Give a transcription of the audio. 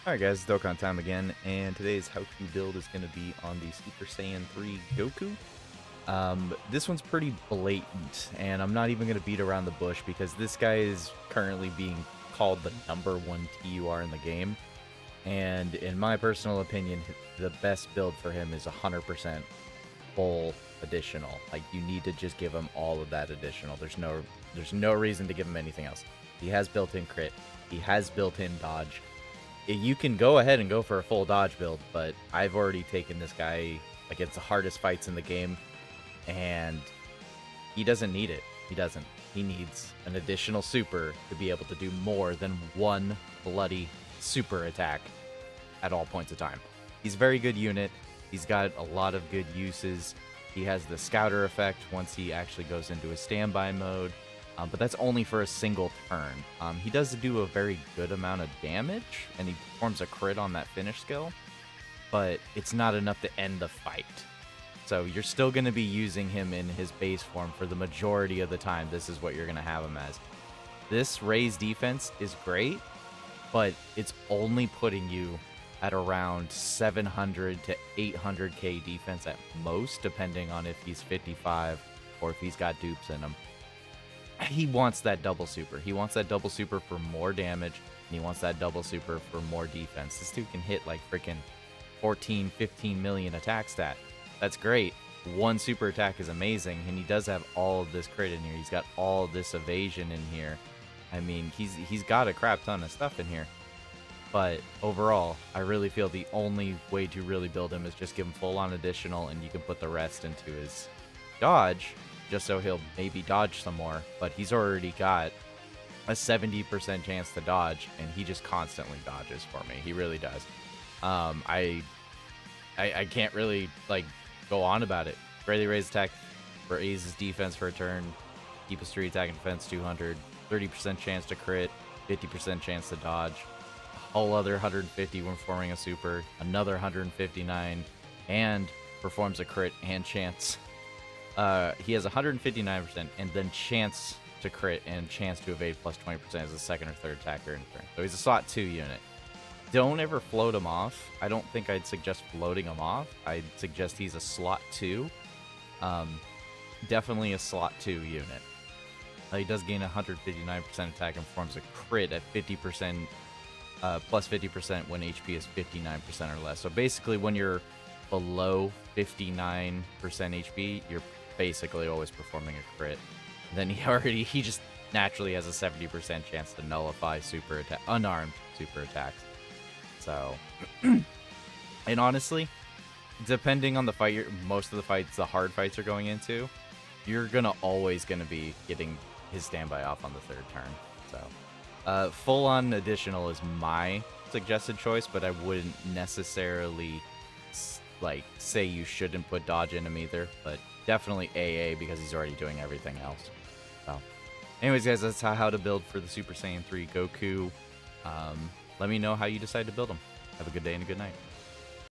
Alright guys, Dokkan time again, and today's how-to build is going to be on the Super Saiyan 3 Goku. This one's pretty blatant, and I'm not even going to beat around the bush because this guy is currently being called the #1 TUR in the game. And in my personal opinion, the best build for him is 100% full additional. Like, you need to just give him all of that additional. There's no reason to give him anything else. He has built-in crit. He has built-in dodge. You can go ahead and go for a full dodge build, but I've already taken this guy against the hardest fights in the game, and he doesn't need it. He doesn't. He needs an additional super to be able to do more than one bloody super attack at all points of time. He's a very good unit. He's got a lot of good uses. He has the scouter effect once he actually goes into a standby mode. But that's only for a single turn. He does do a very good amount of damage, and he performs a crit on that finish skill, but it's not enough to end the fight. So you're still going to be using him in his base form for the majority of the time. This is what you're going to have him as. This raised defense is great, but it's only putting you at around 700 to 800k defense at most, depending on if he's 55 or if he's got dupes in him. He wants that double super. He wants that double super for more damage, and he wants that double super for more defense. This dude can hit like freaking 14, 15 million attack stat. That's great. One super attack is amazing, and he does have all of this crit in here. He's got all of this evasion in here. I mean, he's got a crap ton of stuff in here. But overall, I really feel the only way to really build him is just give him full-on additional, and you can put the rest into his dodge, just so he'll maybe dodge some more. But he's already got a 70% chance to dodge, and he just constantly dodges for me. He really does. I can't really like go on about it. Greatly raised attack, raises defense for a turn, keep his 3 attack and defense 200, 30% chance to crit, 50% chance to dodge, a whole other 150 when forming a super, another 159, and performs a crit and chance. He has 159% and then chance to crit and chance to evade plus 20% as a second or third attacker in turn. So he's a slot 2 unit. Don't ever float him off. I don't think I'd suggest floating him off. I'd suggest he's a slot 2. Definitely a slot 2 unit. He does gain 159% attack and performs a crit at 50%, plus 50% when HP is 59% or less. So basically when you're below 59% HP, you're basically always performing a crit. And then he just naturally has a 70% chance to nullify super attack, unarmed super attacks. So, and honestly, depending on the fight, most of the fights, the hard fights are going into, you're always gonna be getting his standby off on the 3rd turn. So, full-on additional is my suggested choice, but I wouldn't necessarily like say you shouldn't put dodge in him either, but definitely AA because he's already doing everything else. So anyways guys, that's how to build for the Super Saiyan 3 Goku. Let me know how you decide to build him. Have a good day and a good night.